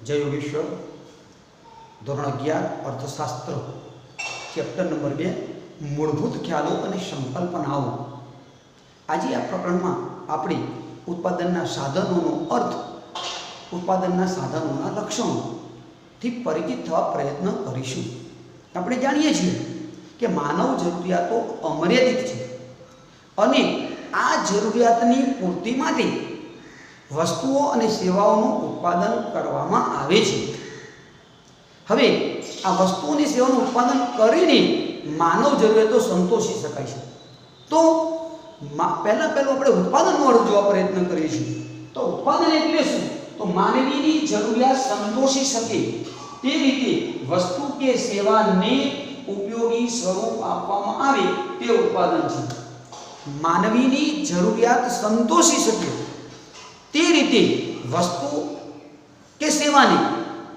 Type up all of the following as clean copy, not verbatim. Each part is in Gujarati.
जय योगेश्वर धोरण 11 अर्थशास्त्र चैप्टर नंबर 2 मूलभूत ख्यालों और संकल्पनाओं। आज आ प्रकरण में अपने उत्पादन साधनों अर्थ उत्पादन साधनों लक्षणों थी परिचित थवा प्रयत्न करीशुं। આપણે જાણીએ છીએ કે માનવ જરૂરિયાતો અમર્યાદિત છે અને આ જરૂરિયાતની પૂર્તિ માટે વસ્તુઓ અને સેવાઓનું ઉત્પાદન કરવામાં આવે છે। હવે આ વસ્તુઓ અને સેવાઓનું ઉત્પાદન કરીને માનવ જરૂરિયાતો સંતોષી શકાય છે। તો પહેલા આપણે ઉત્પાદનનો અર્થ જોવા પ્રયત્ન કરીએ છીએ। તો ઉત્પાદન એટલે શું? તો માનવીની જરૂરિયાત સંતોષી શકે તે રીતે વસ્તુ કે સેવાને ઉપયોગી સ્વરૂપ આપવામાં આવે તે ઉત્પાદન છે। માનવીની જરૂરિયાત સંતોષી શકે તે રીતે વસ્તુ કે સેવાને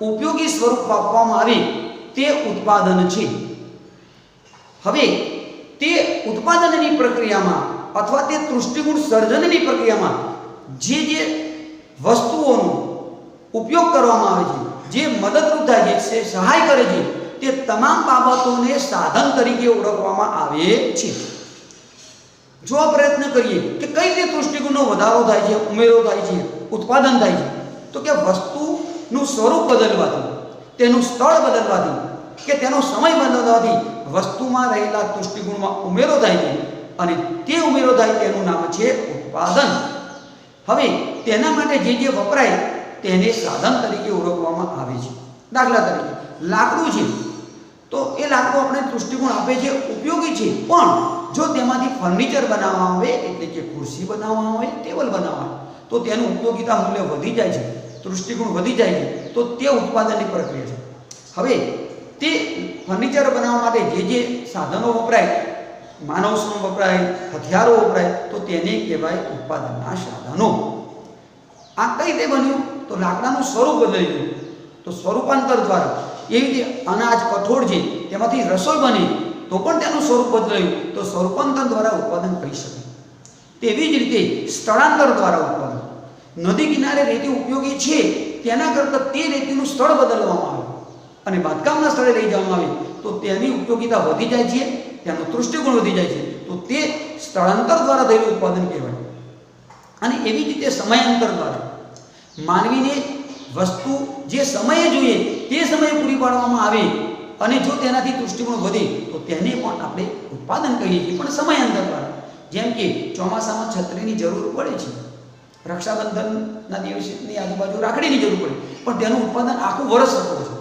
ઉપયોગી સ્વરૂપ આપવામાં આવે તે ઉત્પાદન છે। હવે તે ઉત્પાદનની પ્રક્રિયામાં અથવા તે તૃષ્ટિગુણ સર્જનની પ્રક્રિયામાં જે વસ્તુઓનો ઉપયોગ કરવામાં આવે છે, જે મદદરૂપ થાય છે, સહાય કરે છે, તે તમામ બાબતોને સાધન તરીકે ઓળખવામાં આવે છે। જો આ પ્રયત્ન કરીએ કે કઈ રીતે તૃષ્ટિગુણનો વધારો થાય છે, ઉમેરો થાય છે, ઉત્પાદન થાય છે, તો કે વસ્તુનું સ્વરૂપ બદલવાથી, તેનું સ્થળ બદલવાથી કે તેનો સમય બદલવાથી વસ્તુમાં રહેલા તૃષ્ટિગુણમાં ઉમેરો થાય છે અને તે ઉમેરો થાય તેનું નામ છે ઉત્પાદન। હવે તેના માટે જે વપરાય તેને સાધન તરીકે ઓળખવામાં આવે છે। દાખલા તરીકે લાકડું છે તો એ લાકડું આપણે તૃષ્ટિગુણ આપે છે, ઉપયોગી છે, પણ જો તેમાંથી ફર્નિચર બનાવવામાં આવે એટલે કે ખુરશી બનાવવામાં આવે, ટેબલ બનાવવામાં આવે તો તેનું ઉપયોગિતા મૂલ્ય વધી જાય છે, તૃષ્ટિગુણ વધી જાય છે, તો તે ઉત્પાદનની પ્રક્રિયા છે। હવે તે ફર્નિચર બનાવવા માટે જે સાધનો વપરાય, માનવ શ્રમ વપરાય, હથિયારો વપરાય, તો તેને કહેવાય ઉત્પાદનના સાધનો। આ કઈ રીતે બન્યું? તો લાકડાનું સ્વરૂપ બદલાઈ ગયું, તો સ્વરૂપાંતર દ્વારા એવી રીતે અનાજ કઠોળ છે તેમાંથી રસોઈ બની તો પણ તેનું સ્વરૂપ બદલાયું, તો સ્વરૂપાંતર દ્વારા ઉત્પાદન કરી શકાય। તેવી જ રીતે સ્થળાંતર દ્વારા ઉત્પાદન, નદી કિનારે રેતી ઉપયોગી છે તેના કરતાં તે રેતીનું સ્થળ બદલવામાં આવે અને બાંધકામના સ્થળે લઈ જવામાં આવે તો તેની ઉપયોગિતા વધી જાય છે, તેનું તૃષ્ટિગુણ વધી જાય છે, તો તે સ્થળાંતર દ્વારા થયેલું ઉત્પાદન કહેવાય। અને એવી જ રીતે સમયાંતર દ્વારા માનવીને વસ્તુ જે સમયે જોઈએ તે સમયે પૂરી પાડવામાં આવે અને જો તેનાથી તૃષ્ટિગુણ વધે તો તેને પણ આપણે ઉત્પાદન કહીએ છીએ, પણ સમયાંતર દ્વારા। જેમ કે ચોમાસામાં છત્રીની જરૂર પડે છે, રક્ષાબંધનના દિવસની આજુબાજુ રાખડીની જરૂર પડે, પણ તેનું ઉત્પાદન આખું વર્ષ થતું છે,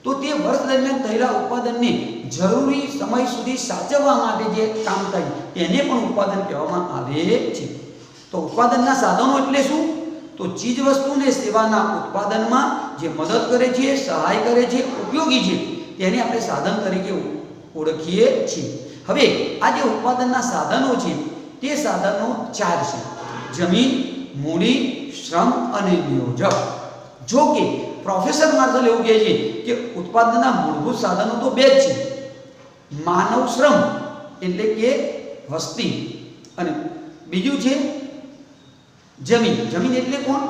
તો તે વર્ષ દરમિયાન થયેલા ઉત્પાદનને જરૂરી સમય સુધી સાચવવા માટે જે કામ થાય તેને પણ ઉત્પાદન કહેવામાં આવે છે। તો ઉત્પાદનના સાધનો એટલે શું? તો ચીજ વસ્તુ ને સેવાના ઉત્પાદનમાં જે મદદ કરે છે, સહાય કરે છે, ઉપયોગી છે, તેને આપણે સાધન તરીકે ઓળખીએ છીએ। હવે આ જે ઉત્પાદનના સાધનો છે તે સાધનો 4 છે: જમીન, મૂડી, શ્રમ અને નિયોજક। જો કે પ્રોફેસર માર્શલ એવું કહે છે કે ઉત્પાદનના મૂળભૂત સાધનો તો 2 જ છે: માનવ શ્રમ એટલે કે વસ્તી અને બીજું છે જમીન। જમીન એટલે કોણ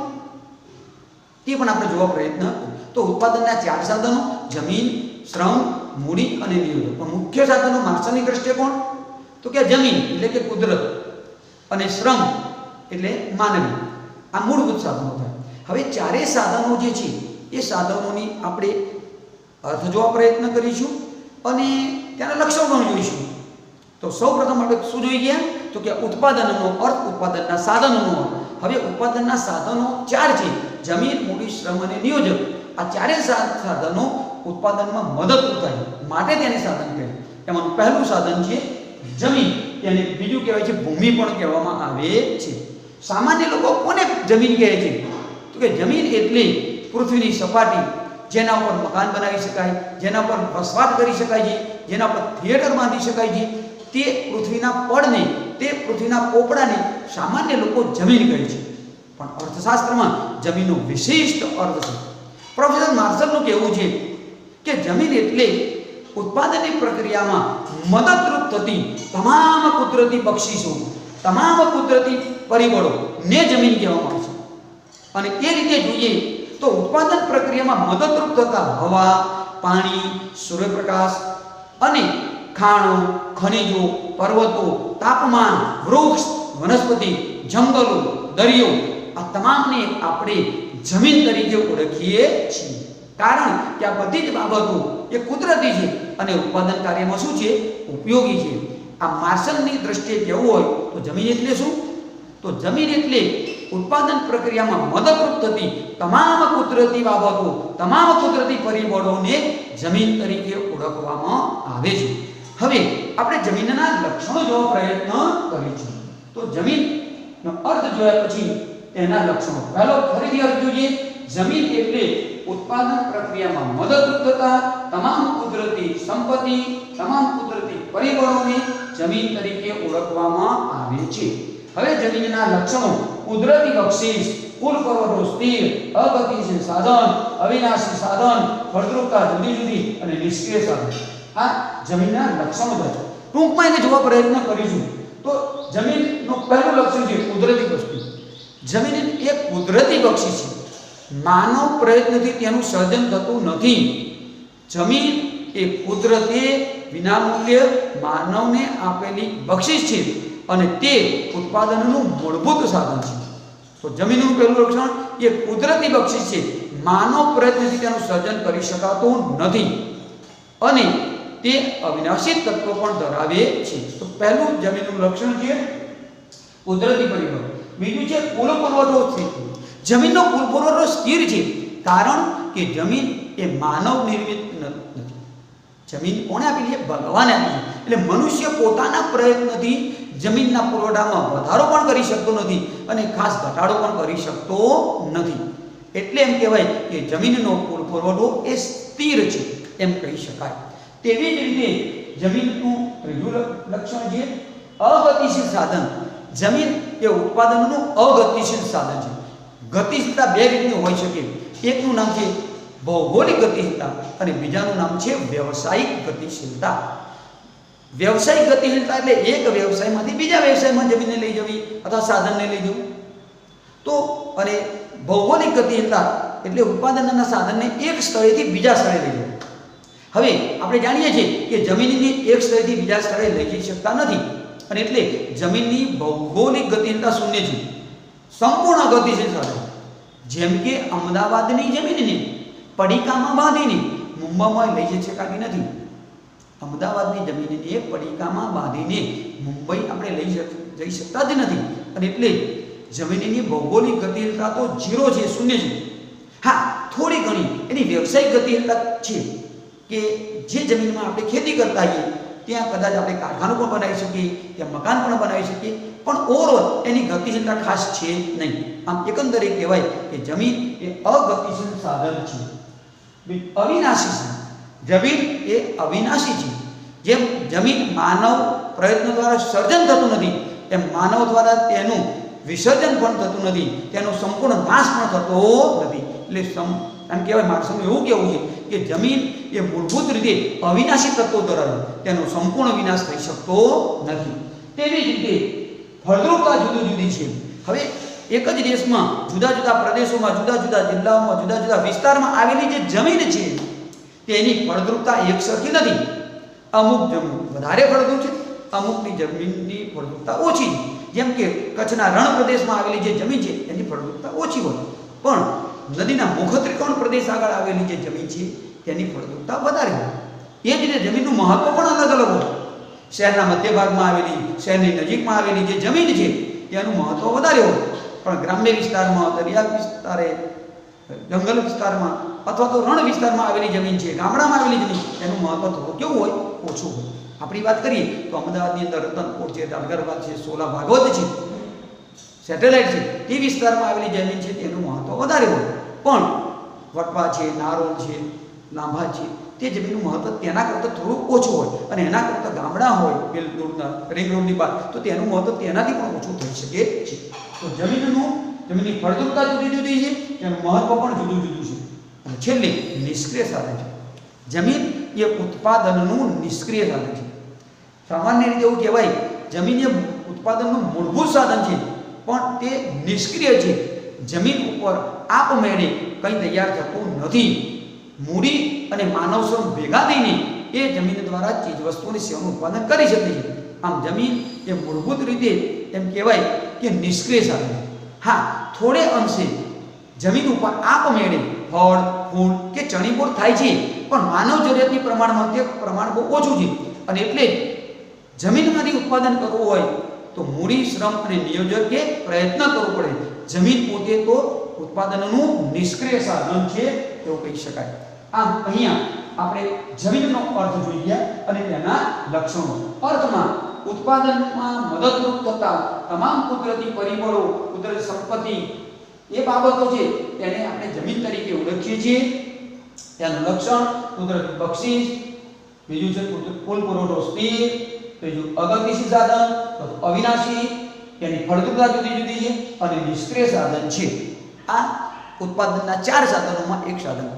તે પણ આપણે જોવા પ્રયત્ન। તો ઉત્પાદનના 4 સાધનો: જમીન, શ્રમ, મૂડી અને નિયોજક। પણ મુખ્ય સાધનો માર્શલની દ્રષ્ટિએ કોણ? તો કે જમીન એટલે કે કુદરત અને શ્રમ એટલે માનવી। આ મૂળભૂત સાધનો થાય। હવે 4 સાધનો જે છે એ સાધનોની આપણે અર્થ જોવા પ્રયત્ન કરીશું અને તેના લક્ષણો પણ જોઈશું। તો સૌપ્રથમ આપણે શું જોઈ ગયા? તો કે ઉત્પાદનનો અર્થ, ઉત્પાદનના સાધનોનો અર્થ। હવે ઉત્પાદનના સાધનો 4 છે: જમીન, મૂડી, શ્રમ અને નિયોજક। આ 4 સાધનો ઉત્પાદનમાં મદદરૂપ થાય માટે તેને સાધન કહેવાય। એમાંનું પહેલું સાધન છે જમીન, તેને બીજું કહેવાય છે ભૂમિ પણ કહેવામાં આવે છે। સામાન્ય લોકો કોને જમીન કહે છે? તો કે જમીન એટલે પૃથ્વીની સપાટી, જેના ઉપર મકાન બનાવી શકાય, જેના પર વસવાટ કરી શકાય છે, જેના પર થિયેટર બાંધી શકાય છે, તે પૃથ્વીના પડને, તે પૃથ્વીના પોપડાને સામાન્ય લોકો જમીન કહે છે। પણ અર્થશાસ્ત્રમાં જમીનનો વિશિષ્ટ અર્થ છે। પ્રોફેસર માર્શલનું કહેવું છે કે જમીન એટલે ઉત્પાદનની પ્રક્રિયામાં મદદરૂપ થતી તમામ કુદરતી બક્ષિસો, તમામ કુદરતી પરિબળોને જમીન કહેવામાં આવે છે। અને એ રીતે જોઈએ તો ઉત્પાદન પ્રક્રિયામાં મદદરૂપ થતા હવા, પાણી, સૂર્યપ્રકાશ અને ખાણો, ખનિજો, પર્વતો, તાપમાન, વૃક્ષ, વનસ્પતિ, જંગલો, દરિયો, આ તમામને આપણે જમીન તરીકે ઓળખીએ છીએ. કારણ કે આ બધી જ બાબતો એ કુદરતી છે અને ઉત્પાદન કાર્યમાં શું છે? ઉપયોગી છે. આ માર્શલની દ્રષ્ટિએ કહેવું હોય તો જમીન એટલે શું? તો જમીન એટલે ઉત્પાદન પ્રક્રિયામાં મદદરૂપ થતી તમામ કુદરતી બાબતો, તમામ કુદરતી પરિબળોને જમીન તરીકે ઓળખવામાં આવે છે. હવે આપણે જમીનના લક્ષણો જોવા પ્રયત્ન કરીશું. તો જમીનનો અર્થ જોયા પછી તેના લક્ષણો. પહેલો ફરીથી અર્થ જોઈએ. જમીન એટલે ઉત્પાદન પ્રક્રિયામાં મદદરૂપ થતા તમામ કુદરતી સંપત્તિ, તમામ કુદરતી પરિબળોને જમીન તરીકે ઓળખવામાં આવે છે. હવે જમીનના લક્ષણો. કુદરતી બક્ષિસ, કુલ પુરવઠો સ્થિર, અગતિશીલ સાધન, અવિનાશી સાધન, ફળદ્રુપતા જુદી જુદી અને નિષ્ક્રિય સાધન. આ જમીનના લક્ષણો છે. ટૂંકમાં એને જોવા પ્રયત્ન કરીશું. તો જમીનનું પહેલું લક્ષણ છે કુદરતી બક્ષિસ. જમીન એક કુદરતી બક્ષિસ છે. માનવ પ્રયત્નથી તેનું સર્જન થતું નથી. જમીન એ કુદરતે વિનામૂલ્ય માનવને આપેલી બક્ષિસ છે અને તે ઉત્પાદનનું મૂળભૂત સાધન છે. તો જમીનનું પહેલું લક્ષણ એ કુદરતી બક્ષિસ છે. માનવ પ્રયત્નથી તેનું સર્જન કરી શકાતું નથી અને તે અવિનાશી તત્વ પણ ધરાવે છે. તો પહેલું જમીનનું લક્ષણ છે કુદરતી પરિબળ. બીજું છે કુલ પુરવઠો સ્થિર. જમીનનો કુલ પુરવઠો સ્થિર છે કારણ કે જમીન એ માનવ નિર્મિત નથી. જમીન કોણે આપી છે? ભગવાને આપી છે. એટલે મનુષ્ય પોતાના પ્રયત્નથી જમીનના પુરવઠામાં વધારો પણ કરી શકતો નથી અને ખાસ ઘટાડો પણ કરી શકતો નથી. એટલે એમ કહેવાય કે જમીનનો કુલ પુરવઠો એ સ્થિર છે એમ કહી શકાય. તેવી જ રીતે જમીનનું ત્રીજું લક્ષણ છે અગતિશીલ સાધન. જમીન એ ઉત્પાદનનું અગતિશીલ સાધન છે. ગતિશીલતા બે રીતની હોઈ શકે. એકનું નામ છે ભૌગોલિક ગતિશીલતા અને બીજાનું નામ છે વ્યવસાયિક ગતિશીલતા. વ્યવસાયિક ગતિશીલતા એટલે એક વ્યવસાયમાંથી બીજા વ્યવસાયમાં જમીનને લઈ જવી અથવા સાધનને લઈ જવું. તો અને ભૌગોલિક ગતિશીલતા એટલે ઉત્પાદનના સાધનને એક સ્થળેથી બીજા સ્થળે લઈ જવું. હવે આપણે જાણીએ છીએ કે જમીનને એક સ્થળેથી બીજા સ્થળે લઈ જઈ શકતા નથી અને એટલે જમીનની ભૌગોલિક ગતિશીલતા શૂન્ય છે. સંપૂર્ણ ગતિશીલ સાધન જેમ કે અમદાવાદની જમીનને પડીકામાં બાંધીને મુંબઈમાં લઈ જઈ શકાતી નથી. અમદાવાદની જમીનને પડીકામાં બાંધીને મુંબઈ આપણે જઈ શકતા જ નથી અને એટલે જમીનની ભૌગોલિક ગતિશીલતા તો 0 છે, શૂન્ય છે. હા, થોડી ઘણી એની વ્યવસાયિક ગતિશીલતા છે કે જે જમીનમાં આપણે ખેતી કરતા હોઈએ ત્યાં કદાચ આપણે કારખાનું પણ બનાવી શકીએ, ત્યાં મકાન પણ બનાવી શકીએ, પણ ઓવરઓલ એની ગતિશીલતા ખાસ છે નહીં. આમ એકંદરે કહેવાય કે જમીન એ અગતિશીલ સાધન છે. અવિનાશી છે. જમીન એ અવિનાશી છે. જેમ જમીન માનવ પ્રયત્ન દ્વારા સર્જન થતું નથી એમ માનવ દ્વારા તેનું વિસર્જન પણ થતું નથી, તેનો સંપૂર્ણ નાશ પણ થતો નથી. એટલે એમ કહેવાય માણસોનું એવું કહેવું છે કે જમીન એ મૂળભૂત રીતે અવિનાશી તત્વો ધરાવે, તેનો સંપૂર્ણ વિનાશ થઈ શકતો નથી. તેવી જ રીતે ફળદ્રુપતા જુદી જુદી છે. હવે એક જ દેશમાં જુદા જુદા પ્રદેશોમાં, જુદા જુદા જિલ્લાઓમાં, જુદા જુદા વિસ્તારમાં આવેલી જે જમીન છે તેની ફળદ્રુપતા એકસરખી નથી. અમુક જમીન વધારે ફળદ્રુપ છે, અમુકની જમીનની ફળદ્રુપતા ઓછી છે. જેમ કે કચ્છના રણ પ્રદેશમાં આવેલી જે જમીન છે એની ફળદ્રુપતા ઓછી હોય, પણ નદીના મુખ ત્રિકોણ પ્રદેશ આગળ આવેલી જે જમીન છે તેની ફળદ્રુપતા વધારે હોય. એ જ રીતે જમીનનું મહત્વ પણ અલગ અલગ હોય. શહેરના મધ્ય ભાગમાં આવેલી, શહેરની નજીકમાં આવેલી જે જમીન છે તેનું મહત્વ વધારે હોય, પણ ગ્રામ્ય વિસ્તારમાં, દરિયા વિસ્તારે, જંગલ વિસ્તારમાં અથવા તો રણ વિસ્તારમાં આવેલી જમીન છે, ગામડામાં આવેલી જમીન, એનું મહત્વ થોડું કેવું હોય? ઓછું હોય. આપણી વાત કરીએ તો અમદાવાદની અંદર રતનપુર છે, ડાંગરબાગ છે, સોલા ભાગવત છે, સેટેલાઇટ છે, તે વિસ્તારમાં આવેલી જમીન છે તેનું મહત્વ વધારે હોય, પણ વટવા છે, નારોલ છે, લાંભા છે, તે જમીનનું મહત્વ તેના કરતાં થોડું ઓછું હોય અને એના કરતાં ગામડા હોય બેલ દૂરના રિંગ રોડની બહાર તો તેનું મહત્વ તેનાથી પણ ઓછું થઈ શકે છે. તો જમીનની ફળદ્રુપતા જુદી જુદી છે, તેનું મહત્વ પણ જુદું જુદું છે. અને છેલ્લે નિષ્ક્રિય સાધન છે. જમીન એ ઉત્પાદનનું નિષ્ક્રિય સાધન છે. સામાન્ય રીતે એવું કહેવાય જમીન એ ઉત્પાદનનું મૂળભૂત સાધન છે પણ તે નિષ્ક્રિય છે. જમીન ઉપર આપમેળે કંઈ તૈયાર થતું નથી. મૂડી અને માનવ શ્રમ ભેગા થઈને એ જમીન દ્વારા ચીજ વસ્તુની સેવાનું ઉત્પાદન કરી શકે છે. આમ જમીન એ મૂળભૂત રીતે એમ કહેવાય કે નિષ્ક્રિય સાધન છે. હા, થોડે અંશે જમીન ઉપર આપમેળે ફળ, ફૂલ કે ચણીબોળ થાય છે, પણ માનવ જરૂરિયાતની પ્રમાણમાં તે પ્રમાણ બહુ ઓછું છે. અને એટલે જમીનમાંથી ઉત્પાદન કરવું હોય તો મૂડી, શ્રમ અને નિયોજન કે પ્રયત્ન કરવો પડે. જમીન પોતે તો ઉત્પાદનનું નિષ્ક્રિય સાધન છે એવું કહી શકાય. આમ અહીંયા આપણે જમીનનો અર્થ જોઈ ગયા અને તેના લક્ષણો. અર્થમાં ઉત્પાદનમાં મદદરૂપ થતા તમામ કુદરતી પરિબળો, કુદરતી સંપત્તિ એ બાબતો છે તેને આપણે જમીન તરીકે ઓળખીએ છીએ. તેનું લક્ષણ કુદરતી બક્ષિસ, બીજું છે કુલ પુરવઠો સ્થિર, ત્રીજું અગતિશીલ સાધન, અવિનાશી, તેની ફળદ્રુપતા જુદી જુદી છે અને નિષ્ક્રિય સાધન છે. આ ઉત્પાદનના 4 સાધનોમાં એક સાધન.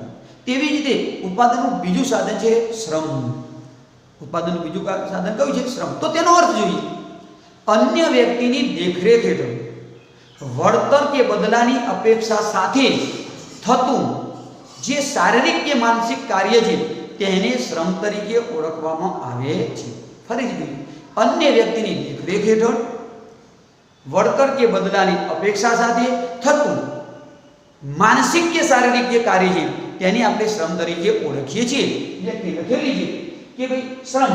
તેવી રીતે ઉત્પાદનનું બીજું સાધન છે શ્રમ. ઉત્પાદનનું બીજું સાધન કયું છે? શ્રમ. તો તેનો અર્થ જોઈએ. અન્ય વ્યક્તિની દેખરેખ હેઠળ વળતર કે બદલાની અપેક્ષા સાથે થતું જે શારીરિક કે માનસિક કાર્ય છે તેને શ્રમ તરીકે ઓળખવામાં આવે છે. ફરીથી જોઈએ. અન્ય વ્યક્તિની દેખરેખ હેઠળ વળતર કે બદલાની અપેક્ષા સાથે થતું માનસિક કે શારીરિક જે કાર્ય છે તેને આપણે શ્રમ તરીકે ઓળખીએ છીએ. વ્યક્તિ લખેલી છે કે ભાઈ શ્રમ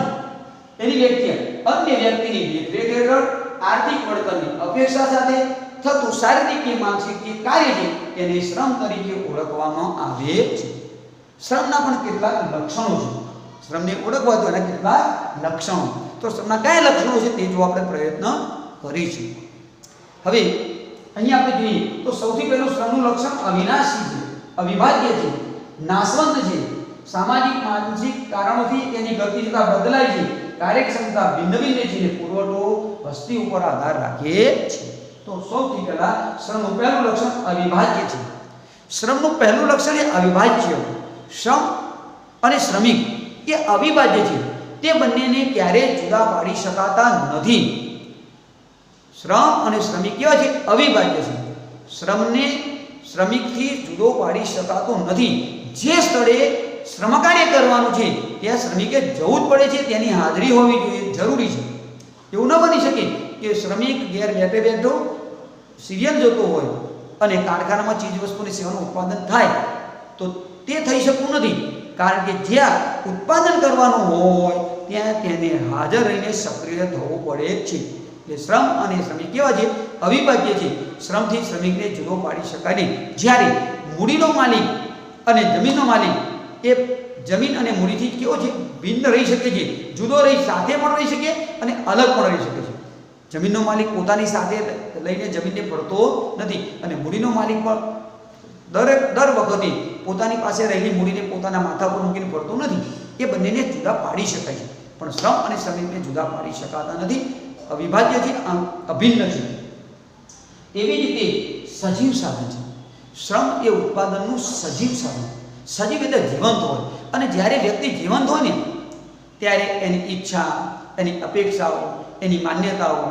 એની વ્યાખ્યા અન્ય વ્યક્તિની દેખરેખ હેઠળ આર્થિક વળતરની અપેક્ષા સાથે થતું શારીરિક કે માનસિક જે કાર્ય છે તેને શ્રમ તરીકે ઓળખવામાં આવે છે. શ્રમના પણ કેટલાક લક્ષણો છે. શ્રમને ઓળખવા તો એના કેટલાક લક્ષણો. તો શ્રમના કયા લક્ષણો છે તે જો આપણે પ્રયત્ન કરીશું. હવે અહીંયા આપણે જોઈએ તો સૌથી પહેલું શ્રમનું લક્ષણ અવિનાશી છે, અવિભાજ્ય છે, નાશવંત છે, સામાજિક માનસિક કારણોથી તેની ગતિશીલતા બદલાય છે, કાર્યક્ષમતા ભિન્ન ભિન્ન છે અને પુરવઠો વસ્તી ઉપર આધાર રાખે છે. તો સૌથી પહેલા શ્રમનું પહેલું લક્ષણ અવિભાજ્ય છે. શ્રમનું પહેલું લક્ષણ એ અવિભાજ્ય. શ્રમ અને શ્રમિક એ અવિભાજ્ય છે. તે બંનેને ક્યારેય જુદા પાડી શકાતા નથી. શ્રમ અને શ્રમિક કેવા છે? અવિભાજ્ય છે. શ્રમને શ્રમિકથી જુદો પાડી શકાતો નથી. જે સ્થળે શ્રમ કાર્ય કરવાનું છે ત્યાં શ્રમિકે જવું જ પડે છે, તેની હાજરી હોવી જોઈએ, જરૂરી છે. એવું ન બની શકે કે શ્રમિક ઘેર બેઠે બેઠો સિરિયલ જોતો હોય અને કારખાનામાં ચીજ વસ્તુની સેવાનું ઉત્પાદન થાય તો તે થઈ શકતું નથી. કારણ કે જ્યાં ઉત્પાદન કરવાનું હોય ત્યાં તેને હાજર રહીને સક્રિય થવું પડે છે. એટલે શ્રમ અને શ્રમિક કેવા છે? અવિભાજ્ય છે. શ્રમથી શ્રમિકને જુદો પાડી શકાય નહીં. જ્યારે મૂડીનો માલિક અને જમીનનો માલિક એ જમીન અને મૂડીથી કેવો છે? ભિન્ન રહી શકે છે, જુદો રહી સાથે પણ રહી શકે અને અલગ પણ રહી શકે છે. જમીનનો માલિક પોતાની સાથે લઈને જમીનને ફરતો નથી અને મૂડીનો માલિક પણ દર વખતે પોતાની પાસે રહેલી મૂડીને પોતાના માથા પર મૂકીને ફરતો નથી. એ બંનેને જુદા પાડી શકાય છે, પણ શ્રમ અને શ્રમિકને જુદા પાડી શકાતા નથી. અવિભાજ્ય છે, અભિન્ન છે. એવી રીતે સજીવ સાધન છે. શ્રમ એ ઉત્પાદનનું સજીવ સાધન. સજીવ એટલે જીવંત હોય. અને જ્યારે વ્યક્તિ જીવંત હોય ને ત્યારે એની ઈચ્છા, એની અપેક્ષાઓ, એની માન્યતાઓ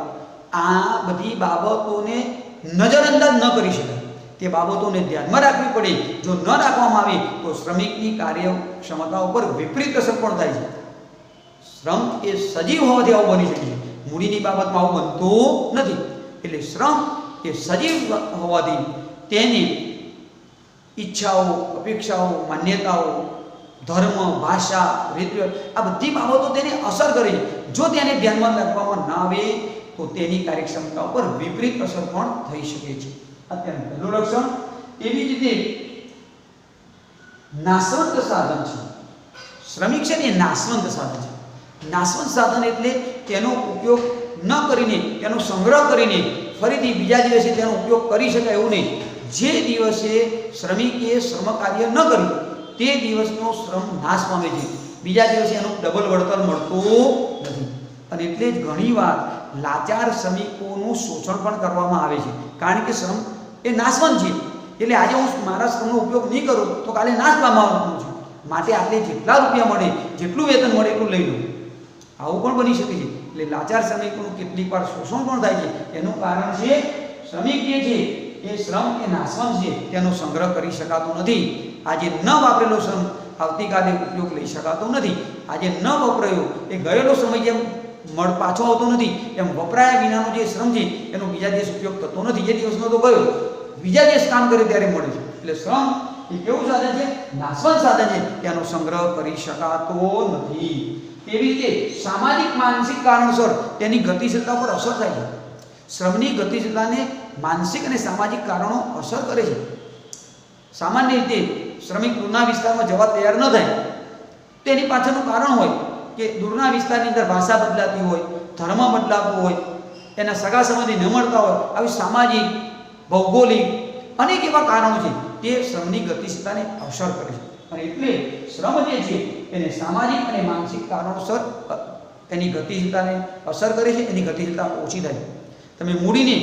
આ બધી બાબતોને નજરઅંદાજ ન કરી શકાય. તે બાબતોને ધ્યાનમાં રાખવી પડે. જો ન રાખવામાં આવે તો શ્રમિકની કાર્યક્ષમતા ઉપર વિપરીત અસર પણ થાય છે. શ્રમ એ સજીવ હોવાથી આવું બની શકે છે. મૂડીની બાબતમાં આવું બનતું નથી. એટલે શ્રમ એ સજીવ હોવાથી તેની ઈચ્છાઓ, અપેક્ષાઓ, માન્યતાઓ, ધર્મ, ભાષા, રીત આ બધી બાબતો તેને અસર કરે છે. જો તેને ધ્યાનમાં રાખવામાં ના આવે તો તેની કાર્યક્ષમતા ઉપર વિપરીત અસર પણ થઈ શકે છે. અત્યારનું પહેલું લક્ષણ. એવી જ રીતે નાશવંત સાધન છે. શ્રમિક છે ને નાશવંત સાધન છે. નાશવંત સાધન એટલે તેનો ઉપયોગ ન કરીને, તેનો સંગ્રહ કરીને ફરીથી બીજા દિવસે તેનો ઉપયોગ કરી શકાય એવું નહીં. જે દિવસે શ્રમિકે શ્રમ કાર્ય ન કર્યું તે દિવસનો શ્રમ નાશ પામે છે. બીજા દિવસે એનું ડબલ વળતર મળતું નથી. અને એટલે જ ઘણીવાર લાચાર શ્રમિકોનું શોષણ પણ કરવામાં આવે છે. કારણ કે શ્રમ એ નાશવંત છે. એટલે આજે હું મારા શ્રમનો ઉપયોગ નહીં કરું તો કાલે નાશ પામવાનું છું. માટે આપણે જેટલા રૂપિયા મળે, જેટલું વેતન મળે એટલું લઈ લઉં. આવું પણ બની શકે છે. એટલે લાચાર શ્રમિકોનું કેટલીક વાર શોષણ પણ થાય છે. એનું કારણ છે શ્રમિક જે છે એ શ્રમ એ નાશવંત છે, તેનો સંગ્રહ કરી શકાતો નથી. આજે ન વાપરેલો શ્રમ આવતીકાલે ઉપયોગ લઈ શકાતો નથી. આજે ન વપરાયો એ ગયેલો સમય જેમ પાછો આવતો નથી, એમ વપરાયા વિનાનો જે શ્રમ છે એનો બીજા દિવસ ઉપયોગ થતો નથી. એ દિવસનો તો ગયો, બીજા દિવસ કામ કરે ત્યારે મળે છે. એટલે શ્રમ એ કેવું સાધન છે? નાશવંત સાધન છે, તેનો સંગ્રહ કરી શકાતો નથી. તેવી રીતે સામાજિક માનસિક કારણોસર તેની ગતિશીલતા પર અસર થાય છે. શ્રમની ગતિશીલતાને માનસિક અને સામાજિક કારણો અસર કરે છે. સામાન્ય રીતે શ્રમિક દૂરના વિસ્તારમાં જવા તૈયાર ન થાય, તેની પાછળનું કારણ હોય કે દૂરના વિસ્તારની અંદર ભાષા બદલાતી હોય, ધર્મ બદલાતો હોય, એના સગા સંબંધી ન મળતા હોય, આવી સામાજિક, ભૌગોલિક અનેક એવા કારણો છે તે શ્રમની ગતિશીલતાને અસર કરે છે. અને એટલે શ્રમ જે છે એને સામાજિક અને માનસિક કારણોસર એની ગતિશીલતાને અસર કરે છે, એની ગતિશીલતા ઓછી થાય. તમે મૂડીને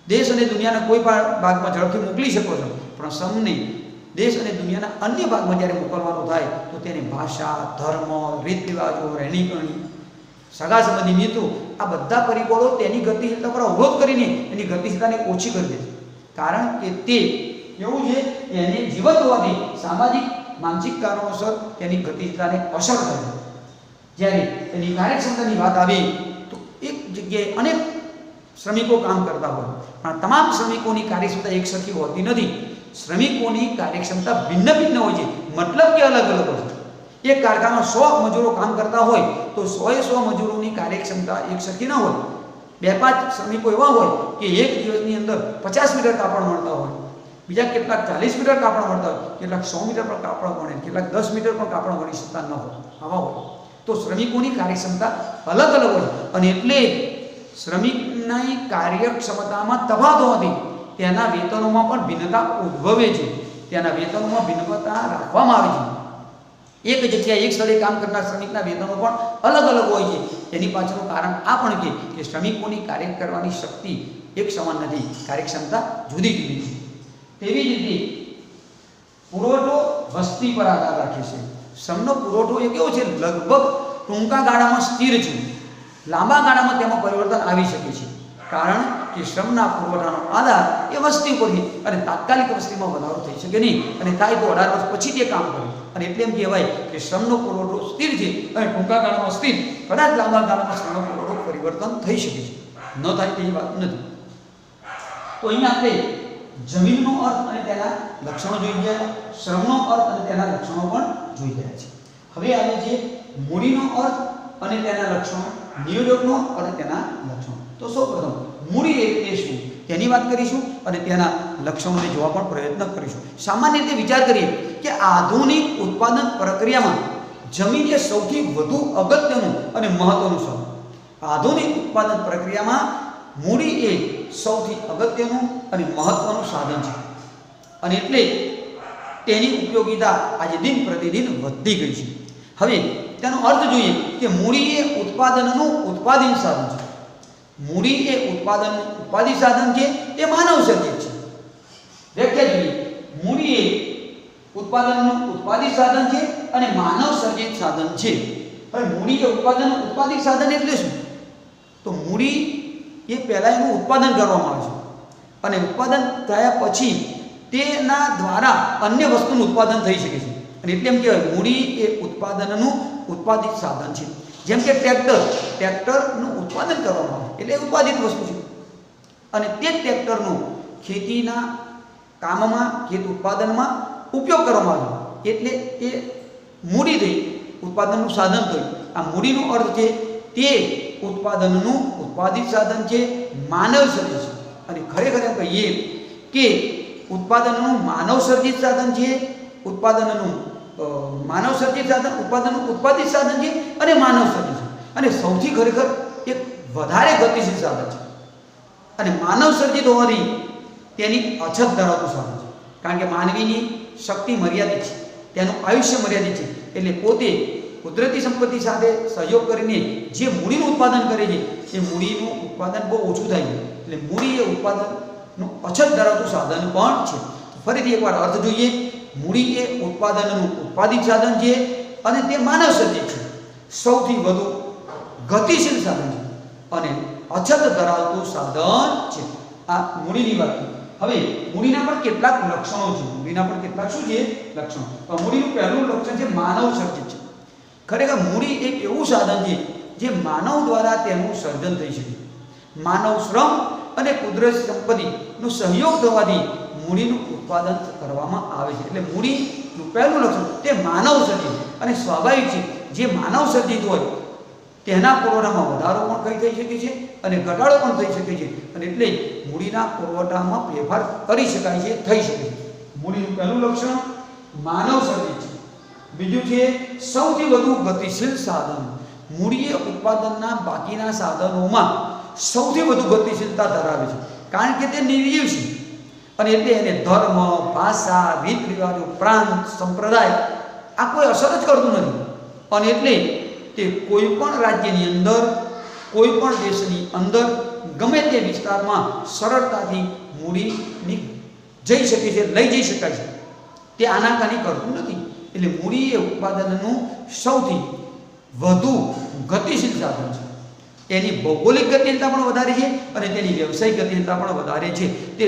દેશ અને દુનિયાના કોઈ પણ ભાગમાં ઝડપથી મોકલી શકો છો, પણ શ્રમને દેશ અને દુનિયાના અન્ય ભાગમાં જ્યારે મોકલવાનું થાય તો તેને ભાષા, ધર્મ, રીત રિવાજો, રહેણીકરણી, સગા સંબંધી મિત્રો આ બધા પરિબળો તેની ગતિશીલતા પર અવરોધ કરીને એની ગતિશીલતાને ઓછી કરી દે છે. કારણ કે તે એવું છે એને જીવન હોવાથી સામાજિક માનસિક કારણોસર તેની ગતિશીલતાને અસર કરે છે. જ્યારે તેની કાર્યક્ષમતાની વાત આવે તો એક જગ્યાએ અનેક શ્રમિકો કામ કરતા હોય, પણ તમામ શ્રમિકોની કાર્યક્ષમતા એક સરખી હોતી નથી. શ્રમિકોની કાર્યક્ષમતા ભિન્ન ભિન્ન હોય છે, મતલબ કે અલગ અલગ હોય છે. એક કારખાનામાં 100 મજૂરો કામ કરતા હોય તો 100 મજૂરોની કાર્યક્ષમતા એક સરખી ન હોય. 2-5 શ્રમિકો એવા હોય કે એક દિવસની અંદર 50 મીટર કાપડ મળતા હોય, બીજા કેટલાક 40 મીટર કાપડ મળતા હોય, કેટલાક 100 મીટર પર કાપડ મળે, કેટલાક 10 મીટર પર કાપડ મળી શકતા ન હોય. આવા હોય તો શ્રમિકોની કાર્યક્ષમતા અલગ અલગ હોય. અને એટલે શ્રમિકની કાર્યક્ષમતામાં તફાવત હોવાથી તેના વેતનોમાં પણ ભિન્નતા ઉદ્ભવે છે. તેના વેતનોમાં ભિન્નતા રાખવામાં આવે છે. એક જગ્યાએ એક સ્થળે કામ કરનાર શ્રમિકના વેતનો પણ અલગ અલગ હોય છે. તેની પાછળનું કારણ આ પણ છે કે શ્રમિકોની કાર્ય કરવાની શક્તિ એક સમાન નથી, કાર્યક્ષમતા જુદી જુદી છે. તેવી જ રીતે પુરવઠો વસ્તી પર આધાર રાખે છે. શ્રમનો પુરવઠો એ કેવો છે? લગભગ ટૂંકા ગાળામાં સ્થિર છે, લાંબા ગાળામાં તેમાં પરિવર્તન આવી શકે છે. કારણ કે શ્રમના પુરવઠાનો આધાર એ વસ્તી ઉપર છે, અને તાત્કાલિક વસ્તીમાં વધારો થઈ શકે નહીં, અને થાય તો 18 વર્ષ પછી તે કામ કરે. અને એટલે એમ કહેવાય કે શ્રમનો પુરવઠો સ્થિર છે અને ટૂંકા ગાળામાં સ્થિર, કદાચ લાંબા ગાળામાં શ્રમનો પુરવઠો પરિવર્તન થઈ શકે છે, ન થાય તેવી વાત નથી. તો અહીંયા આપણે જમીનનો અર્થ અને તેના લક્ષણો જોઈ ગયા, શ્રમનો અર્થ અને તેના લક્ષણો પણ જોઈ ગયા છે. હવે આવે છે મૂડીનો અર્થ અને તેના લક્ષણો, નિયોજકનો અને તેના લક્ષણો. તો સૌપ્રથમ મૂડી એટલે શું તેની વાત કરીશું અને તેના લક્ષણોને જોવા પણ પ્રયત્ન કરીશું. સામાન્ય રીતે વિચાર કરીએ કે આધુનિક ઉત્પાદન પ્રક્રિયામાં જમીન એ સૌથી વધુ અગત્યનું અને મહત્વનું સાધન. આધુનિક ઉત્પાદન પ્રક્રિયામાં મૂડી એ સૌથી અગત્યનું અને મહત્વનું સાધન છે. અને એટલે તેની ઉપયોગિતા આજે દિન પ્રતિદિન વધતી ગઈ છે. હવે તેનો અર્થ જોઈએ કે મૂડી એ ઉત્પાદનનું ઉત્પાદિત સાધન છે. મૂડી એ ઉત્પાદનનું ઉત્પાદિત સાધન છે, તે માનવ સર્જિત છે. વ્યાખ્યા જોઈએ, મૂડી એ ઉત્પાદનનું ઉત્પાદિત સાધન છે અને માનવ સર્જિત સાધન છે. હવે મૂડી એ ઉત્પાદનનું ઉત્પાદિત સાધન એટલે શું? તો મૂડી એ પહેલાં એનું ઉત્પાદન કરવામાં આવે છે, અને ઉત્પાદન થયા પછી તેના દ્વારા અન્ય વસ્તુનું ઉત્પાદન થઈ શકે છે. અને એટલે એમ કહેવાય મૂડી એ ઉત્પાદનનું ઉત્પાદિત સાધન છે. જેમ કે ટ્રેક્ટરનું ઉત્પાદન કરવામાં આવે એટલે ઉત્પાદિત વસ્તુ છે, અને તે ટ્રેક્ટરનું ખેતીના કામમાં, ખેત ઉત્પાદનમાં ઉપયોગ કરવામાં આવે એટલે એ મૂડી થઈ, ઉત્પાદનનું સાધન થયું. આ મૂડીનો અર્થ છે તે ઉત્પાદનનું ઉત્પાદિત સાધન છે, માનવ સર્જિત છે. અને ખરેખર એમ કહીએ કે ઉત્પાદનનું માનવ સર્જિત સાધન છે, ઉત્પાદનનું માનવ સર્જિત સાધન, ઉત્પાદનનું ઉત્પાદિત સાધન છે અને માનવ સર્જિત છે. અને સૌથી ખરેખર એક વધારે ગતિશીલ સાધન છે, અને માનવ સર્જિત હોવાથી તેની અછત ધરાવતું સાધન છે. કારણ કે માનવીની શક્તિ મર્યાદિત છે, તેનું આયુષ્ય મર્યાદિત છે. એટલે પોતે કુદરતી સંપત્તિ સાથે સહયોગ કરીને જે મૂડીનું ઉત્પાદન કરે છે એ મૂડીનું ઉત્પાદન બહુ ઓછું થાય છે. એટલે મૂડી એ ઉત્પાદનનું અછત ધરાવતું સાધન પણ છે. ફરીથી એકવાર અર્થ જોઈએ, મૂડી એ ઉત્પાદનનું ઉત્પાદિત સાધન છે અને તે માનવ સર્જિત છે, સૌથી વધુ ગતિશીલ સાધન છે અને અછત ધરાવતું સાધન છે. આ મૂડીની વાત. હવે મૂડીના પણ કેટલાક લક્ષણો છે. મૂડીના પણ કેટલાક શું છે? લક્ષણો. તો મૂડીનું પહેલું લક્ષણ છે માનવ સર્જિત છે. ખરેખર મૂડી એક એવું સાધન છે જે માનવ દ્વારા તેનું સર્જન થઈ શકે. માનવ શ્રમ અને કુદરતી સંપત્તિનો સહયોગ થવાથી મૂડીનું ઉત્પાદન કરવામાં આવે છે. એટલે મૂડીનું પહેલું લક્ષણ તે માનવ સર્જિત અને સ્વાભાવિક છે. જે માનવ સર્જિત હોય તેના પુરવઠામાં વધારો પણ થઈ શકે છે અને ઘટાડો પણ થઈ શકે છે, અને એટલે મૂડીના પુરવઠામાં ફેરફાર કરી શકાય છે, થઈ શકે છે. મૂડીનું પહેલું લક્ષણ માનવ સર્જિત છે. બીજું છે સૌથી વધુ ગતિશીલ સાધન. મૂડી એ ઉત્પાદનના બાકીના સાધનોમાં સૌથી વધુ ગતિશીલતા ધરાવે છે, કારણ કે તે નિર્જીવ છે, અને એટલે એને ધર્મ, ભાષા, રીત રિવાજો, પ્રાંત, સંપ્રદાય આ કોઈ અસર જ કરતું નથી. અને એટલે તે કોઈ પણ રાજ્યની અંદર, કોઈ પણ દેશની અંદર, ગમે તે વિસ્તારમાં સરળતાથી મૂડીની જઈ શકે છે, લઈ જઈ શકાય છે. તે આનાકાની કરતું નથી. એટલે મૂડી એ ઉત્પાદનનું સૌથી વધુ ગતિશીલ સાધન છે. એની ભૌગોલિક ગતિશીલતા પણ વધારે છે અને તેની વ્યવસાયિક ગતિશીલતા પણ વધારે છે. તે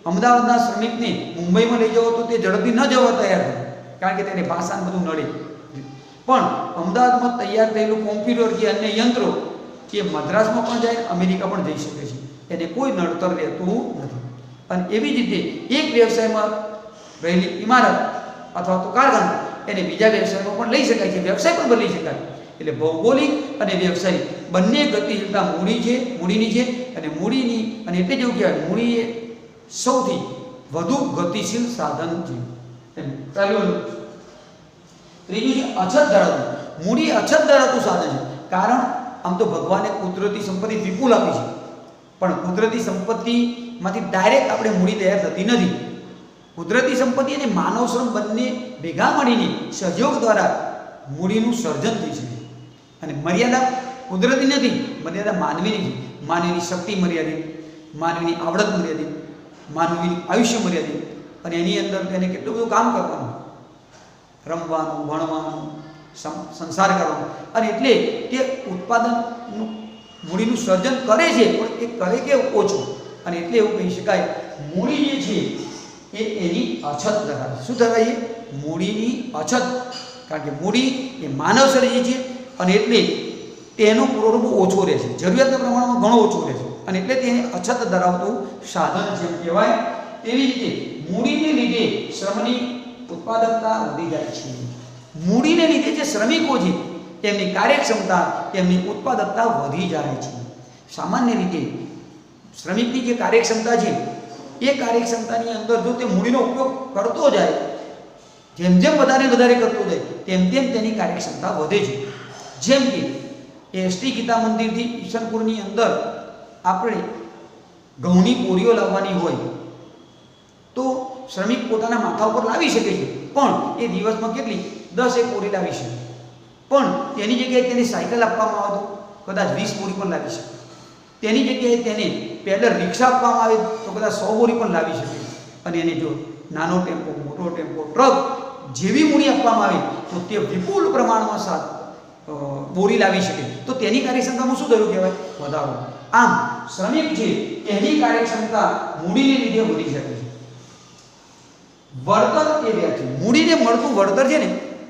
અમદાવાદના શ્રમિકને મુંબઈમાં લઈ જવો તો તે ઝડપથી ન જવા તૈયાર થાય, કારણ કે તેને ભાષાને બધું નડે. પણ અમદાવાદમાં તૈયાર થયેલું કોમ્પ્યુટર કે અન્ય યંત્રો એ મદ્રાસમાં પણ જાય, અમેરિકા પણ જઈ શકે છે. એને કોઈ નડતર રહેતું નથી. અને એવી જ રીતે એક વ્યવસાયમાં રહેલી ઇમારત અથવા તો કારખાનું એને બીજા વ્યવસાયમાં પણ લઈ શકાય છે, વ્યવસાય પણ બદલી શકાય. એટલે ભૌગોલિક અને વ્યવસાયિક બંને ગતિશીલતા મૂડીની છે. અને મૂડીની, અને એટલે જ એવું કહેવાય મૂડી એ સૌથી વધુ ગતિશીલ સાધન છે. ત્રીજું છે અછત ધરાવતું. મૂડી અછત ધરાવતું સાધન છે. કારણ આમ તો ભગવાને કુદરતી સંપત્તિ વિપુલ આપી છે, પણ કુદરતી સંપત્તિમાંથી ડાયરેક્ટ આપણે મૂડી તૈયાર થતી નથી. કુદરતી સંપત્તિ અને માનવ શ્રમ બંને ભેગા મળીને સહયોગ દ્વારા મૂડીનું સર્જન થઈ શકે. અને મર્યાદા કુદરતી નથી, મર્યાદા માનવીની છે. માનવીની શક્તિ મર્યાદિત, માનવીની આવડત મર્યાદિત, માનવીનું આયુષ્ય મર્યાદિત, અને એની અંદર તેને કેટલું બધું કામ કરવાનું, રમવાનું, ભણવાનું, સંસાર કરવાનો. અને એટલે તે ઉત્પાદનનું મૂડીનું સર્જન કરે છે, પણ એ કરે કે ઓછું. અને એટલે એવું કહી શકાય મૂડી જે છે એ એની અછત ધરાવે. શું ધરાવે છે? મૂડીની અછત. કારણ કે મૂડી એ માનવ સર્જિત છે, અને એટલે તેનો પુરવઠો બહુ ઓછો રહે છે, જરૂરિયાતના પ્રમાણમાં ઘણો ઓછો રહે છે, અને એટલે તેને અછત ધરાવતું સાધન છે કહેવાય. તેવી રીતે મૂડીને લીધે શ્રમની ઉત્પાદકતા વધી જાય છે. મૂડીને લીધે જે શ્રમિકો છે તેમની કાર્યક્ષમતા, તેમની ઉત્પાદકતા વધી જાય છે. સામાન્ય રીતે શ્રમિકની જે કાર્યક્ષમતા છે એ કાર્યક્ષમતાની અંદર જો તે મૂડીનો ઉપયોગ કરતો જાય, જેમ જેમ વધારે કરતો જાય તેમ તેમ તેની કાર્યક્ષમતા વધે છે. જેમ કે એસટી ગીતા મંદિરથી ઈશનપુરની અંદર આપણે ઘઉંની બોરીઓ લાવવાની હોય તો શ્રમિક પોતાના માથા ઉપર લાવી શકે છે, પણ એ દિવસમાં કેટલી 10 બોરી લાવી શકે. પણ તેની જગ્યાએ તેને સાયકલ આપવામાં આવે તો કદાચ 20 બોરી પણ લાવી શકે. તેની જગ્યાએ તેને પેડલ રિક્ષા આપવામાં આવે તો કદાચ 100 બોરી પણ લાવી શકે. અને એને જો નાનો ટેમ્પો, મોટો ટેમ્પો, ટ્રક જેવી મૂડી આપવામાં આવે તો તે વિપુલ પ્રમાણમાં બોરી લાવી શકે. તો તેની કાર્યક્ષમતામાં શું થયું કહેવાય? વધારો. આમ શ્રમિક છે એની કાર્યક્ષમતા મૂડીને લીધે વધી શકે છે. વળતર એ વ્યાજ છે. મૂડીને મળતું વળતર છે ને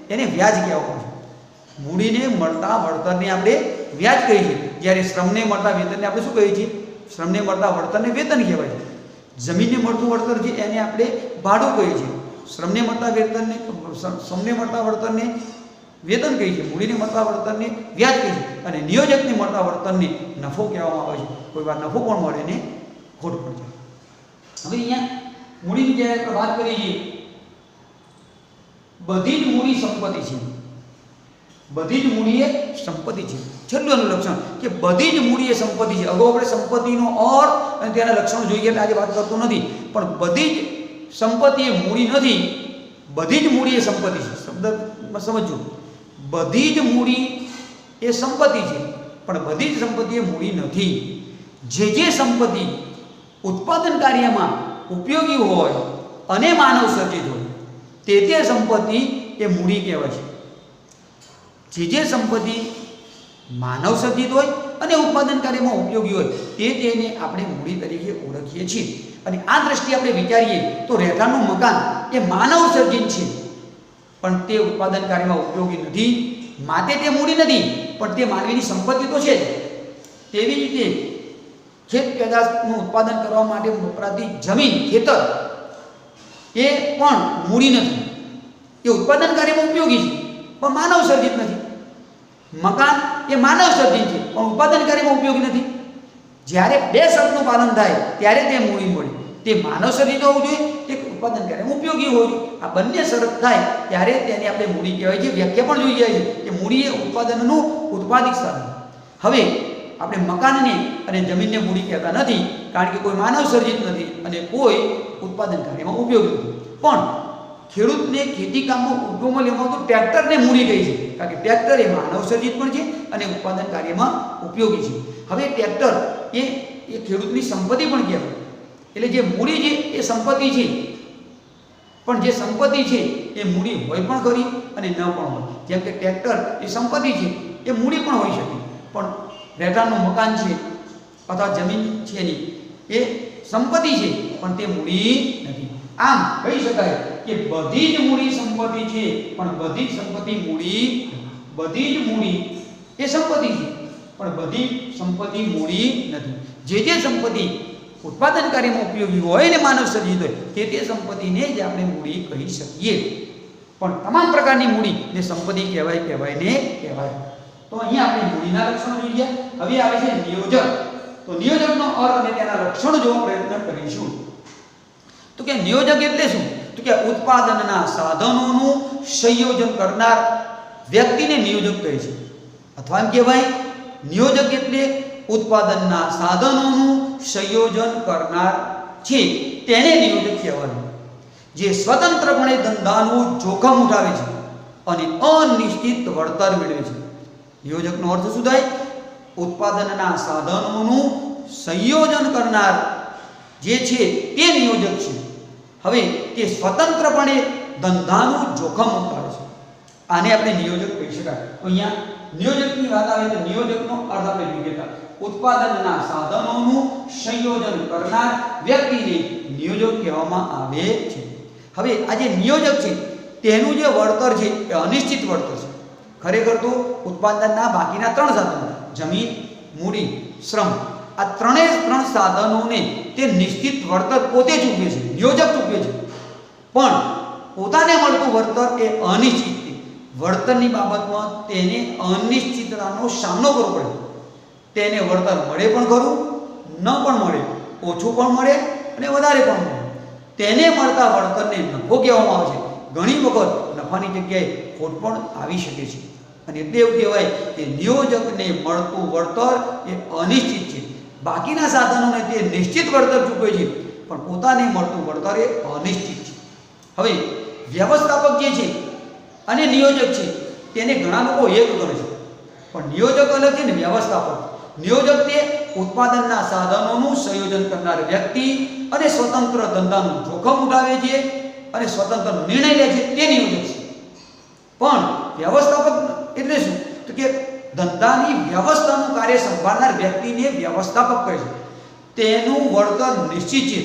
એને વ્યાજ કહેવામાં આવે છે. મૂડીને મળતા વળતરને આપણે વ્યાજ કહીએ છીએ, જ્યારે શ્રમને મળતા વેતનને આપણે શું કહીએ છીએ? શ્રમને મળતા વળતરને વેતન કહેવાય છે. જમીનને મળતું વળતર છે એને આપણે ભાડું કહીએ છીએ. શ્રમને મળતા વળતરને વેતન કહીએ છીએ, મૂડીને મળતા વળતરને વ્યાજ કહીએ છીએ, અને નિયોજકને મળતા વળતરને નફો કહેવામાં આવે છે. કોઈ વાર નફો પણ મળે ને ખોટ પણ જાય. હવે અહીંયા મૂડીની જ્યારે આપણે વાત કરીએ છીએ, બધી જ મૂડી સંપત્તિ છે. બધી જ મૂડી એ સંપત્તિ છે. છેલ્લું એનું લક્ષણ કે બધી જ મૂડી એ સંપત્તિ છે. અગાઉ આપણે સંપત્તિનો અર્થ અને તેના લક્ષણો જોઈએ એટલે આજે વાત કરતો નથી, પણ બધી જ સંપત્તિ એ મૂડી નથી. બધી જ મૂડી એ સંપત્તિ છે. શબ્દમાં સમજજો, બધી જ મૂડી એ સંપત્તિ છે, પણ બધી જ સંપત્તિ એ મૂડી નથી. જે સંપત્તિ ઉત્પાદન કાર્યમાં ઉપયોગી હોય અને માનવ સર્જિત હોય તે સંપત્તિ એ મૂડી કહેવાય છે. જે સંપત્તિ માનવ સર્જિત હોય અને ઉત્પાદન કાર્યમાં ઉપયોગી હોય તેને આપણે મૂડી તરીકે ઓળખીએ છીએ. અને આ દ્રષ્ટિએ આપણે વિચારીએ તો રહેઠાણનું મકાન એ માનવ સર્જન છે, પણ તે ઉત્પાદન કાર્યમાં ઉપયોગી નથી, માટે તે મૂડી નથી, પણ તે માનવીની સંપત્તિ તો છે જ. તેવી રીતે ખેત પેદાશનું ઉત્પાદન કરવા માટે વપરાતી જમીન, ખેતર એ પણ મૂડી નથી, એ ઉત્પાદન કાર્યમાં ઉપયોગી છે પણ માનવ સર્જિત નથી. મકાન એ માનવ સર્જિત છે પણ ઉત્પાદન કાર્યમાં ઉપયોગી નથી. જ્યારે બે શરતનું પાલન થાય ત્યારે તે મૂડી મળે. તે માનવ સર્જિત હોવું જોઈએ, તે ઉત્પાદન કાર્યમાં ઉપયોગી હોવું જોઈએ. આ બંને શરત થાય ત્યારે તેને આપણે મૂડી કહેવાય છે. વ્યાખ્યા પણ જોઈ જાય છે કે મૂડી એ ઉત્પાદનનું ઉત્પાદિત સાધન. હવે આપણે મકાનને અને જમીનને મૂડી કહેતા નથી, કારણ કે કોઈ માનવ સર્જિત નથી અને કોઈ ઉત્પાદન કાર્યમાં ઉપયોગી નથી. પણ ખેડૂતને ખેતી કામમાં ઉપયોગમાં લેવામાં આવતું ટ્રેક્ટરને મૂડી કહી છે, કારણ કે ટ્રેક્ટર એ માનવ સર્જિત પણ છે અને ઉત્પાદન કાર્યમાં ઉપયોગી છે. હવે ટ્રેક્ટર એ ખેડૂતની સંપત્તિ પણ કહેવાય. એટલે જે મૂડી છે એ સંપત્તિ છે, પણ જે સંપત્તિ છે એ મૂડી હોય પણ ખરી અને ન પણ હોય. જેમ કે ટ્રેક્ટર એ સંપત્તિ છે, એ મૂડી પણ હોઈ શકે, પણ રહેઠાણનું મકાન છે અથવા જમીન છે એની એ સંપત્તિ છે પણ તે મૂડી નથી. આમ કહી શકાય કે બધી જ મૂડી સંપત્તિ છે પણ બધી જ સંપત્તિ મૂડી, બધી જ મૂડી એ સંપત્તિ છે પણ બધી સંપત્તિ મૂડી નથી. જે સંપત્તિ ઉત્પાદન કાર્યમાં ઉપયોગી હોય ને માનવ સર્જિત હોય તે સંપત્તિને જ આપણે મૂડી કહી શકીએ. પણ તમામ પ્રકારની મૂડી ને સંપત્તિ કહેવાય ને કહેવાય. તો અહીંયા આપણે મૂડીના લક્ષણો જોઈ ગયા. હવે આવે છે નિયોજક. તો નિયોજકનો અર્થ અને તેના લક્ષણો જોવાનો પ્રયત્ન કરીશું. તો કે નિયોજક એટલે શું? તો કે ઉત્પાદનના સાધનોનું સંયોજન કરનાર વ્યક્તિને નિયોજક કહે છે. અથવા એમ કહેવાય નિયોજક એટલે ઉત્પાદનના સાધનોનું સંયોજન કરનાર છે તેને નિયોજક કહેવાનું. જે સ્વતંત્રપણે ધંધાનું જોખમ ઉઠાવે છે અને અનિશ્ચિત વળતર મેળવે છે. નિયોજકનો અર્થ શું થાય? ઉત્પાદનના સાધનોનું સંયોજન કરનાર જે છે તે નિયોજક છે. હવે તે સ્વતંત્રપણે ધંધાનું જોખમ ઉઠાવે છે, આને આપણે નિયોજક કહી શકાય. તો અહીંયા નિયોજકની વાત આવે તો નિયોજકનો અર્થ આપણે જોઈએ હતા ઉત્પાદનના સાધનોનું સંયોજન કરનાર વ્યક્તિને નિયોજક કહેવામાં આવે છે. હવે આ જે નિયોજક છે તેનું જે વળતર છે એ અનિશ્ચિત વળતર છે. ખરેખર તો ઉત્પાદનના બાકીના ત્રણ સાધનો જમીન, મૂડી, શ્રમ, આ ત્રણ સાધનોને તે નિશ્ચિત વળતર પોતે ચૂકવે છે, નિયોજક ચૂકવે છે. પણ પોતાને મળતું વળતર એ અનિશ્ચિત છે. વળતરની બાબતમાં તેને અનિશ્ચિતતાનો સામનો કરવો પડે. તેને વળતર મળે પણ ખરું, ન પણ મળે, ઓછું પણ મળે અને વધારે પણ મળે. તેને મળતા વળતરને નફો કહેવામાં આવે છે. ઘણી વખત નફાની જગ્યાએ ખોટ પણ આવી શકે છે અને એટલે એવું કહેવાય કે નિયોજકને મળતું વળતર એ અનિશ્ચિત છે. બાકીના સાધનોને તે નિશ્ચિત વળતર ચૂકવે છે પણ પોતાને મળતું વળતર એ અનિશ્ચિત છે. હવે વ્યવસ્થાપક જે છે અને નિયોજક છે તેને ઘણા લોકો એક ગણે છે, પણ નિયોજક અલગ છે ને વ્યવસ્થાપક. નિયોજક તે ઉત્પાદનના સાધનોનું સંયોજન કરનાર વ્યક્તિ અને સ્વતંત્ર ધંધાનું જોખમ ઉઠાવે છે અને સ્વતંત્ર નિર્ણય લે છે તે નિયોજક છે. પણ વ્યવસ્થાપક એટલે શું? તો કે ધંધાની વ્યવસ્થાનું કાર્ય સંભાળનાર વ્યક્તિને વ્યવસ્થાપક કહે છે. તેનું વળતર નિશ્ચિત છે,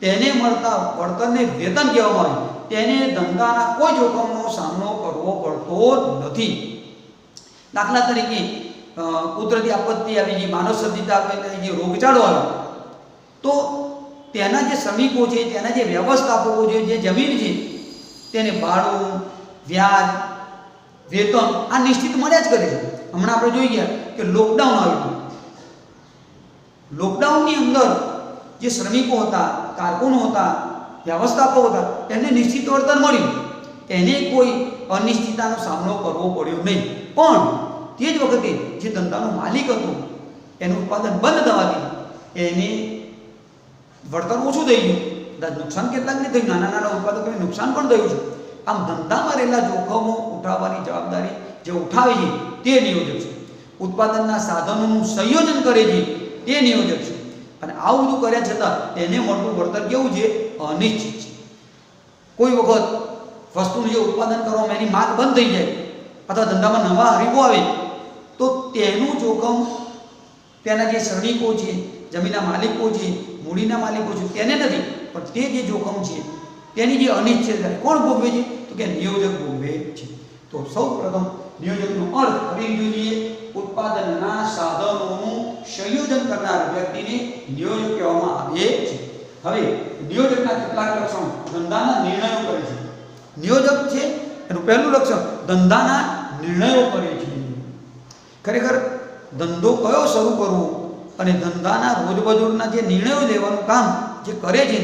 તેને મળતા વળતરને વેતન કહેવામાં આવે. તેને ધંધાના કોઈ જોખમનો સામનો કરવો પડતો નથી. દાખલા તરીકે કુદરતી આપત્તિ આવી ગઈ, માનવ સર્જિત આપત્તિ, જે રોગચાળો આવ્યો, તો તેના જે શ્રમિકો છે, તેના જે વ્યવસ્થાપકો છે, જે જમીન છે, તેને ભાડું, વ્યાજ, વેતન આ નિશ્ચિત મળ્યા જ કરે છે. હમણાં આપણે જોઈ ગયા કે લોકડાઉન આવ્યું. લોકડાઉનની અંદર જે શ્રમિકો હતા, કારકુનો હતા, વ્યવસ્થાપકો હતા, એમને નિશ્ચિત વળતર મળ્યું. એને કોઈ અનિશ્ચિતતાનો સામનો કરવો પડ્યો નહીં. પણ તે જ વખતે જે ધંધાનો માલિક હતો એનું ઉત્પાદન બંધ થવાથી એને વળતર ઓછું થઈ ગયું. કદાચ નુકસાન કેટલાકને થયું, નાના ઉત્પાદકોને નુકસાન પણ થયું છે. આમ ધંધામાં રહેલા જોખમો ઉઠાવવાની જવાબદારી જે ઉઠાવે છે તે નિયોજક છે. ઉત્પાદનના સાધનોનું સંયોજન કરે છે તે નિયોજક છે. અને આવું બધું કર્યા છતાં તેને મળતું વળતર કેવું છે? અનિશ્ચિત છે. કોઈ વખત વસ્તુનું જે ઉત્પાદન કરવામાં એની માંગ બંધ થઈ જાય અથવા ધંધામાં નવા હરીફો આવે તો તેનું જોખમ તેના જે શ્રમિકો છે, જમીનના માલિકો છે, મૂડીના માલિકો છે તેને નથી, પણ તે જે જોખમ છે તેની જે અનિશ્ચિતતા કોણ ભોગવે છે? તો કે નિયોજક ભોગવે છે. તો સૌ પ્રથમ નિયોજકનો અર્થ કરી જોઈએ. ઉત્પાદનના સાધનોનું સંયોજન કરનાર વ્યક્તિને નિયોજક કહેવામાં આવે છે. હવે નિયોજકના કેટલાક લક્ષણો ધંધાના નિર્ણયો કરે છે. નિયોજક છે એનું પહેલું લક્ષણ ધંધાના નિર્ણયો કરે છે. ખરેખર ધંધો કયો શરૂ કરવો અને ધંધાના રોજબરોજના જે નિર્ણયો લેવાનું કામ જે કરે છે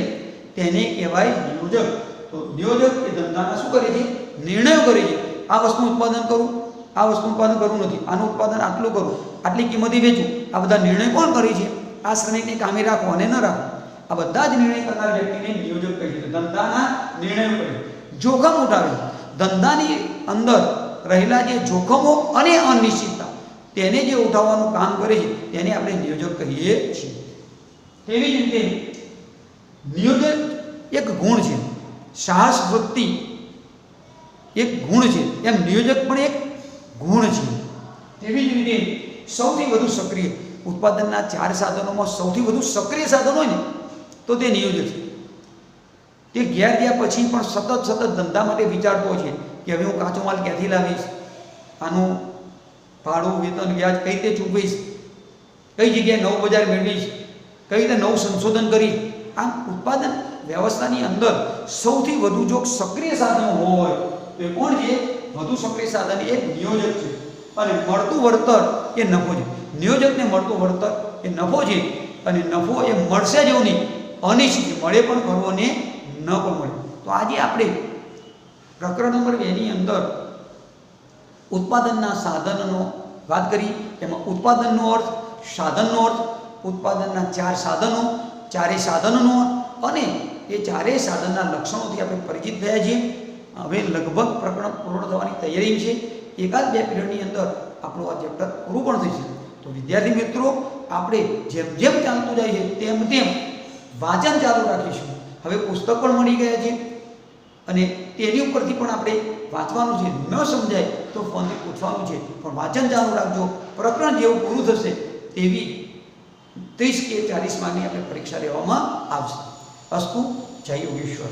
તેને કહેવાય નિયોજક. તો નિયોજક એ ધંધાના શું કરે છે? નિર્ણયો કરે છે. આ વસ્તુ ઉત્પાદન કરું, આ વસ્તુ ઉત્પાદન કરવું નથી, આનું ઉત્પાદન આટલું કરું, આટલી કિંમતે વેચું, આ બધા નિર્ણય કોણ કરે છે? આ શ્રમિકને કામે રાખો અને ન રાખો, આ બધા જ નિર્ણય કરનાર વ્યક્તિને નિયોજક કહે છે. ધંધાના નિર્ણયો કરે છે. જોખમ ઉઠાવે, ધંધાની અંદર રહેલા જે જોખમો અને અનિશ્ચિતતા તેને જે ઉઠાવવાનું કામ કરે છે તેને આપણે નિયોજક કહીએ છીએ. તેવી જ રીતે નિયોજક એક ગુણ છે, સાહસ વૃત્તિ એક ગુણ છે, એમ નિયોજક પણ એક ગુણ છે. તેવી જ રીતે સૌથી વધુ સક્રિય ઉત્પાદનના 4 સાધનોમાં સૌથી વધુ સક્રિય સાધન હોય ને તો તે નિયોજક છે. તે ઘેર ગયા પછી પણ સતત ધંધા માટે વિચારતો છે કે હવે હું કાચો માલ ક્યાંથી લાવીશ, આનું ભાડું, વેતન, વ્યાજ કઈ રીતે ચૂકવીશ, કઈ જગ્યાએ નવું બજાર મેળવીશ, કઈ રીતે નવું સંશોધન કરીશ. આમ ઉત્પાદન વ્યવસ્થાની અંદર સૌથી વધુ જો સક્રિય સાધનો હોય તો એ કોણ છે? વધુ સક્રિય સાધન એ નિયોજક છે. અને મળતું વળતર એ નફો છે. નિયોજકને મળતું વળતર એ નફો છે, અને નફો એ મળશે જ એવું નહીં, અનિશ્ચિત મળે પણ ખરો ને ન પણ મળે. તો આજે આપણે પ્રકરણ નંબર 2 ની અંદર ઉત્પાદનના સાધનનો વાત કરી. એમાં ઉત્પાદનનો અર્થ, સાધનનો અર્થ, ઉત્પાદનના 4 સાધનો, 4 સાધનોનો અર્થ અને એ 4 સાધનના લક્ષણોથી આપણે પરિચિત થયા છીએ. હવે લગભગ પ્રકરણ પૂર્ણ થવાની તૈયારી છે. 1-2 પીરિયડની અંદર આપણું આ ચેપ્ટર પૂરું પણ થઈ જશે. તો વિદ્યાર્થી મિત્રો, આપણે જેમ જેમ ચાલતું જાય છે તેમ તેમ વાંચન ચાલુ રાખીશું. હવે પુસ્તક પણ મળી ગયા છે અને તેની ઉપરથી પણ આપણે વાંચવાનું છે. ન સમજાય તો ફોનથી પૂછવાનું છે, પણ વાંચન ચાલુ રાખજો. પ્રકરણ જેવું પૂરું થશે તેવી 30 કે 40 માર્કની આપણે પરીક્ષા લેવામાં આવશે. અસ્તુ. જય યોગેશ્વર.